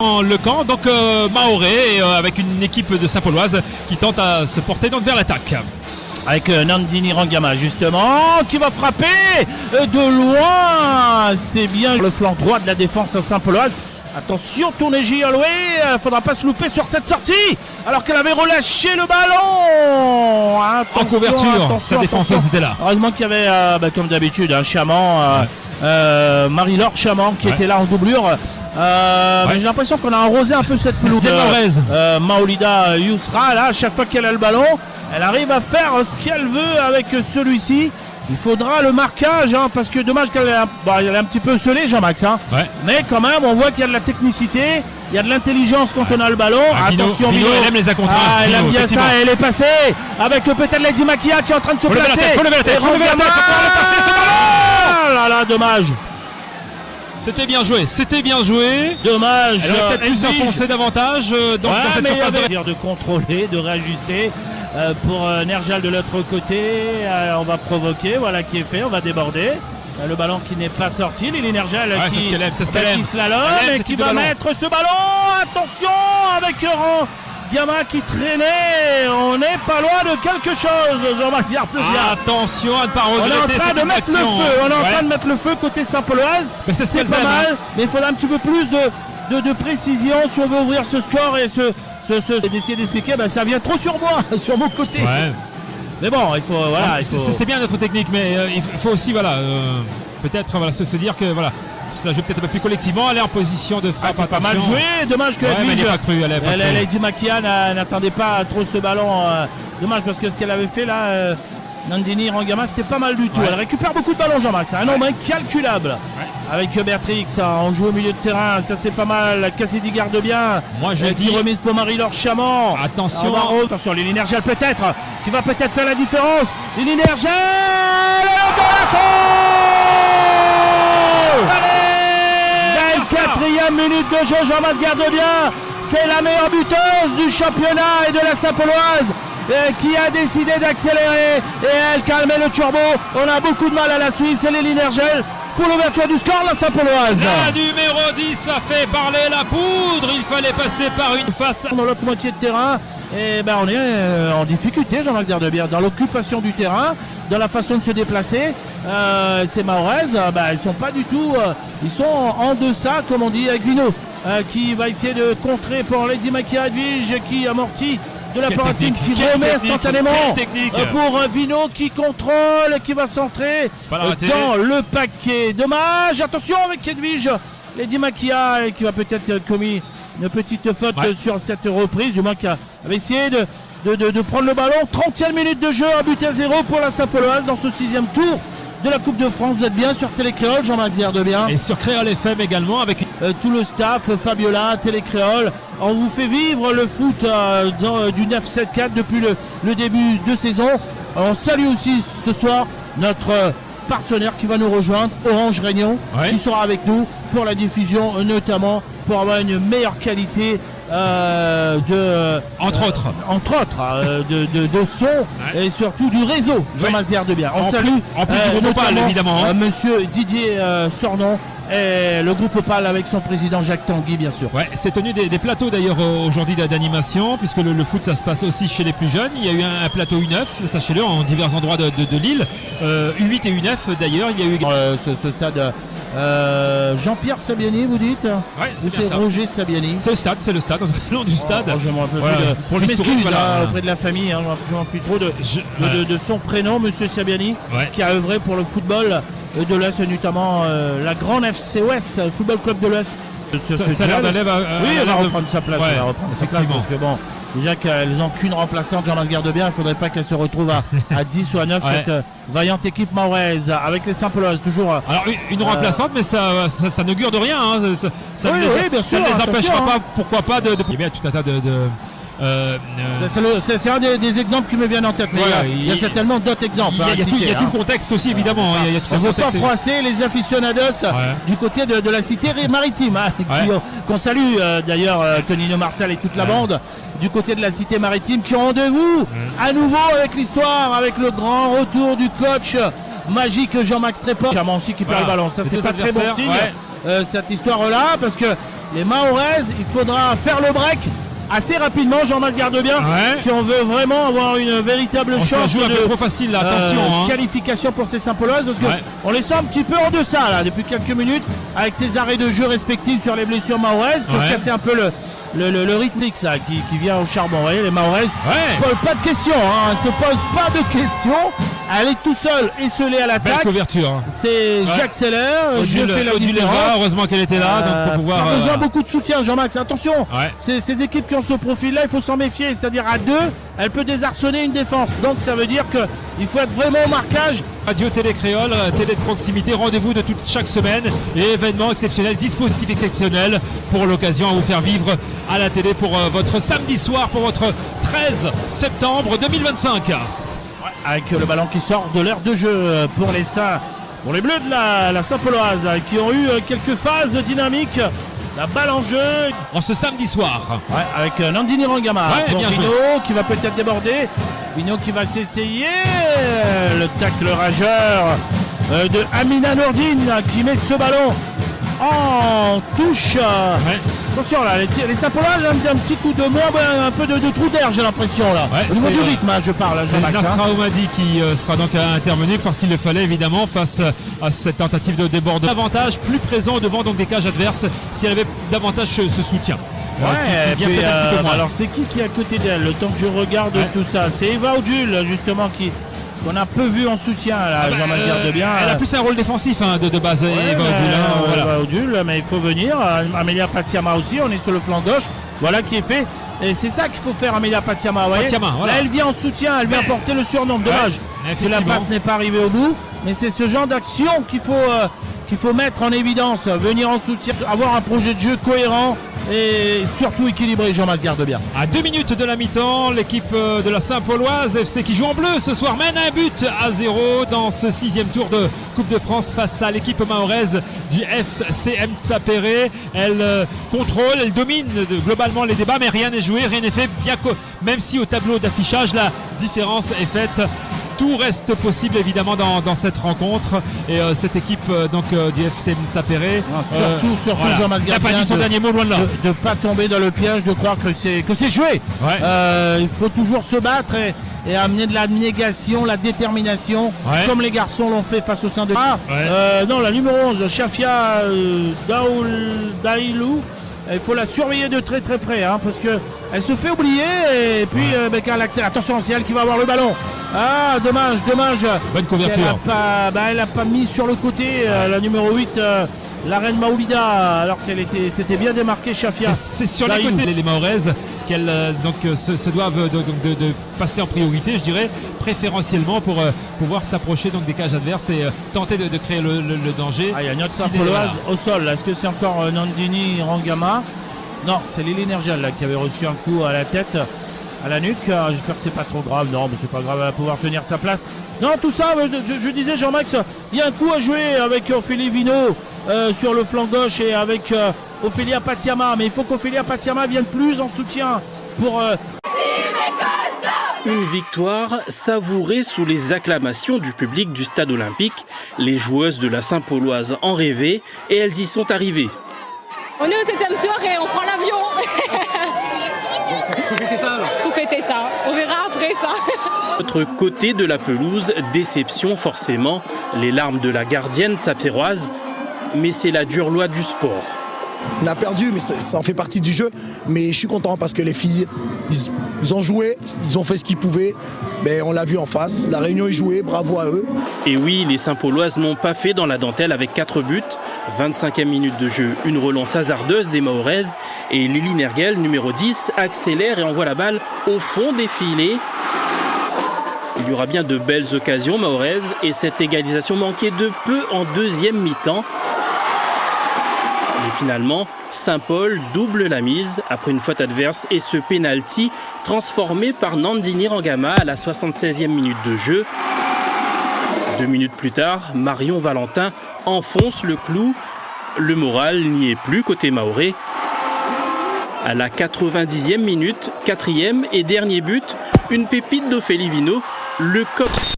Le camp, donc Maoré avec une équipe de Saint-Pauloise qui tente à se porter donc vers l'attaque. Avec Nandini Rangama justement qui va frapper de loin. C'est bien le flanc droit de la défense Saint-Pauloise. Attention, Tournégie Holloway, faudra pas se louper sur cette sortie alors qu'elle avait relâché le ballon. En couverture, sa défenseuse était là. Heureusement qu'il y avait comme d'habitude un Chaman, Marie-Laure Chaman qui était là en doublure. Mais j'ai l'impression qu'on a arrosé un peu cette pelouse. Maolida Yousra, là, à chaque fois qu'elle a le ballon, elle arrive à faire ce qu'elle veut avec celui-ci. Il faudra le marquage, parce que dommage qu'elle est un petit peu scellée, Jean-Max. Mais quand même, on voit qu'il y a de la technicité, il y a de l'intelligence quand on a le ballon. Attention, Vino, elle aime les accompagner. Elle aime bien ça, elle est passée avec peut-être Lady Makia qui est en train de se placer. Faut lever la tête, là là, dommage. C'était bien joué. Dommage. Elle aurait peut-être pu s'enfoncer davantage dans cette surface de contrôler, de réajuster pour Nerjal de l'autre côté. On va provoquer, voilà qui est fait, on va déborder. Le ballon qui n'est pas sorti, Lily Nerjal qui slalom et qui va mettre ce ballon. Attention avec Gama qui traînait, on n'est pas loin de quelque chose, Jean-Marc Gardebien. Attention à ne pas regretter. On est en train de mettre le feu, en train de mettre le feu côté Saint-Pauloise. C'est pas mal, mais il faudra un petit peu plus de précision si on veut ouvrir ce score et d'essayer d'expliquer, ça vient trop sur moi, sur mon côté. Mais bon, il faut c'est bien d'être technique, mais il faut aussi peut-être se dire que cela joue peut-être un peu plus collectivement, elle est en position de frappe. C'est pas mal joué, dommage que Lady Makia n'attendait pas trop ce ballon. Dommage parce que ce qu'elle avait fait là, Nandini Rangama, c'était pas mal du tout. Elle récupère beaucoup de ballons, Jean-Max, un nombre incalculable. Avec Béatrix, on joue au milieu de terrain, ça c'est pas mal. Cassidy Gardebien, moi je dis remise pour Marie-Laure Chaman. Attention, Lily Nerjal peut-être, qui va peut-être faire la différence. Lily Nerjal, allez, 24e minute de jeu, Jean-Max Gardebien, c'est la meilleure buteuse du championnat et de la Saint-Pauloise qui a décidé d'accélérer et elle calme le turbo. On a beaucoup de mal à la suivre, c'est Lily Nerjal pour l'ouverture du score, la Saint-Pauloise. La numéro 10 a fait parler la poudre, il fallait passer par une face. Dans l'autre moitié de terrain, et on est en difficulté, Jean-Marc Gardebien, dans l'occupation du terrain, dans la façon de se déplacer. Ces Maoraises, ils sont pas du tout, ils sont en deçà, comme on dit, avec Vino, qui va essayer de contrer pour Lady Makia Edwige, qui amortit de la paratine, qui remet instantanément pour Vino qui contrôle et qui va centrer dans le paquet. Dommage, attention avec Edwige, Lady Makia qui va peut-être commis une petite faute sur cette reprise, du moins qui avait essayé de prendre le ballon. 30e minute de jeu, un but à 0 pour la Saint-Pauloise dans ce 6e tour de la Coupe de France. Vous êtes bien sur Télécréole, Jean-Marc Gardebien. Et sur Créole FM également avec tout le staff, Fabiola, Télécréole. On vous fait vivre le foot du 9-7-4 depuis le début de saison. On salue aussi ce soir notre partenaire qui va nous rejoindre, Orange Réunion, qui sera avec nous pour la diffusion, notamment pour avoir une meilleure qualité entre autres de son et surtout du réseau. Jean-Marc Gardebien. On salue en plus du groupe Opal, évidemment, monsieur Didier Sornon et le groupe Opal avec son président Jacques Tanguy, bien sûr. C'est tenu des plateaux d'ailleurs aujourd'hui d'animation, puisque le foot ça se passe aussi chez les plus jeunes. Il y a eu un plateau U9, sachez-le, en divers endroits de Lille, U8 et U9 d'ailleurs. Il y a eu ce stade Jean-Pierre Sabiani, vous dites? C'est Roger Sabiani. C'est le stade, le nom du stade. Je m'excuse auprès de la famille, je ne plus trop de son prénom, monsieur Sabiani, qui a œuvré pour le football de l'Ouest, notamment la grande FCOS, Football Club de l'Ouest. Ça a l'air d'élève. Oui, elle va reprendre sa place. Parce que bon, déjà qu'elles n'ont qu'une remplaçante, Jean-Marc Gardebien, il ne faudrait pas qu'elle se retrouve à 10 ou à 9, cette vaillante équipe mahoraise, avec les Saint-Pauloises toujours. Alors une remplaçante, mais ça n'augure de rien. Ça bien sûr, ne les empêchera pas, pourquoi pas, Il y a bien tout un tas c'est un des exemples qui me viennent en tête, mais il y a certainement d'autres exemples. Il y a tout le contexte aussi, évidemment. On ne veut pas froisser les aficionados du côté de la cité maritime, qu'on salue d'ailleurs, Tonino Marcel et toute la bande du côté de la cité maritime, qui ont rendez-vous à nouveau avec l'histoire, avec le grand retour du coach magique Jean-Max Tréport. Chaman aussi qui perd le ballon, ça c'est pas très bon signe, cette histoire-là, parce que les Mahoraises, il faudra faire le break assez rapidement, Jean-Mas Gardebien, si on veut vraiment avoir une véritable chance joue un peu trop facile là, attention, qualification pour ces Saint-Pauloises, parce qu'on les sent un petit peu en deçà là depuis quelques minutes avec ces arrêts de jeu respectifs sur les blessures mahoraises qui ont cassé un peu le rythme là qui vient au charbon. Vous voyez, les Mahoraises pas de questions, elle se pose pas de questions, elle est tout seule esselée à l'attaque. Belle couverture. C'est j'accélère, je fais la différence. Heureusement qu'elle était là, donc pour pouvoir. Pas besoin beaucoup de soutien, Jean-Max. Attention, ces équipes qui ont ce profil-là, il faut s'en méfier. C'est-à-dire à deux, elle peut désarçonner une défense. Donc ça veut dire qu'il faut être vraiment au marquage. Radio Télé Créole, télé de proximité, rendez-vous de chaque semaine et événements exceptionnels, dispositifs exceptionnels pour l'occasion à vous faire vivre à la télé pour votre samedi soir, pour votre 13 septembre 2025. Avec le ballon qui sort de l'aire de jeu pour les Bleus de la Saint-Pauloise qui ont eu quelques phases dynamiques. La balle en jeu. En ce samedi soir. Avec Nandini Rangama. Pour Vino qui va peut-être déborder. Vino qui va s'essayer. Le tacle rageur de Amina Nourdine qui met ce ballon en touche. Attention là, les Saint-Pauloises ont un petit coup de moins, un peu de trou d'air, j'ai l'impression là. Au niveau du rythme, je parle. C'est Nasra Oumadi qui sera donc à intervenir parce qu'il le fallait évidemment face à cette tentative de débordement. Davantage plus présent devant donc des cages adverses s'il y avait davantage ce soutien. Alors c'est qui est à côté d'elle? Le temps que je regarde tout ça, c'est Eva Odul justement qu'on a peu vu en soutien là, Jean-Max Gardebien. Elle a plus un rôle défensif de base, Eva Odul. Eva Odul, mais il faut venir. Amélia Patiama aussi, on est sur le flanc gauche. Voilà qui est fait. Et c'est ça qu'il faut faire, Amélia Patiama. Là, elle vient en soutien, elle vient porter le surnom. Dommage que la passe n'est pas arrivée au bout. Mais c'est ce genre d'action qu'il faut mettre en évidence. Venir en soutien, avoir un projet de jeu cohérent et surtout équilibré, Jean-Mas Gardebien. À 2 minutes de la mi-temps, l'équipe de la Saint-Pauloise FC qui joue en bleu ce soir mène un but à 0 dans ce 6e tour de Coupe de France face à l'équipe mahoraise du FCM Tsapéré. Elle contrôle, elle domine globalement les débats, mais rien n'est joué, rien n'est fait, même si au tableau d'affichage la différence est faite. Tout reste possible évidemment dans cette rencontre et cette équipe du FC Tsapéré. Surtout Jean-Mas Gardebien. Il n'a pas dit son dernier mot, loin de là. De ne pas tomber dans le piège, de croire que c'est joué. Il faut toujours se battre et amener de la négation, la détermination, comme les garçons l'ont fait face au sein de. Non, la numéro 11, Shafia Dailou. Il faut la surveiller de très très près parce qu'elle se fait oublier et puis quand elle attention, c'est elle qui va avoir le ballon. Dommage. Bonne couverture. Elle n'a pas mis sur le côté la numéro 8, la reine Maoulida, alors c'était bien démarqué Shafia. C'est sur les côtés les Mahoraises qu'elles se doivent de passer en priorité, je dirais, préférentiellement pour pouvoir s'approcher des cages adverses et tenter de créer le danger. Il y a une autre Saint-Pauloise au sol. Est-ce que c'est encore Nandini Rangama? Non, c'est Lily Nergel qui avait reçu un coup à la tête, à la nuque. J'espère que c'est pas trop grave. Non, mais c'est pas grave, elle va pouvoir tenir sa place. Non, tout ça, je disais, Jean-Max, il y a un coup à jouer avec Ophélie Vino sur le flanc gauche et avec Ophélia Patiama. Mais il faut qu'Ophélia Patiama vienne plus en soutien pour... Une victoire savourée sous les acclamations du public du stade olympique. Les joueuses de la Saint-Pauloise en rêvaient et elles y sont arrivées. On est au 7e tour et on prend l'avion. Faut fêter ça alors. Faut fêter ça. On verra après ça. Autre côté de la pelouse, déception forcément, les larmes de la gardienne sapéroise, mais c'est la dure loi du sport. On a perdu, mais ça en fait partie du jeu. Mais je suis content parce que les filles, ils ont joué, ils ont fait ce qu'ils pouvaient. Mais on l'a vu en face, la Réunion est jouée, bravo à eux. Et oui, les Saint-Pauloises n'ont pas fait dans la dentelle avec 4 buts. 25e minute de jeu, une relance hasardeuse des Mahoraises. Et Lily Nergel, numéro 10, accélère et envoie la balle au fond des filets. Il y aura bien de belles occasions mahoraises et cette égalisation manquait de peu en deuxième mi-temps. Et finalement, Saint-Paul double la mise après une faute adverse et ce pénalty transformé par Nandini Rangama à la 76e minute de jeu. 2 minutes plus tard, Marion Valentin enfonce le clou. Le moral n'y est plus côté mahorais. À la 90e minute, 4e et dernier but, une pépite d'Ophélie Vino, le COPS.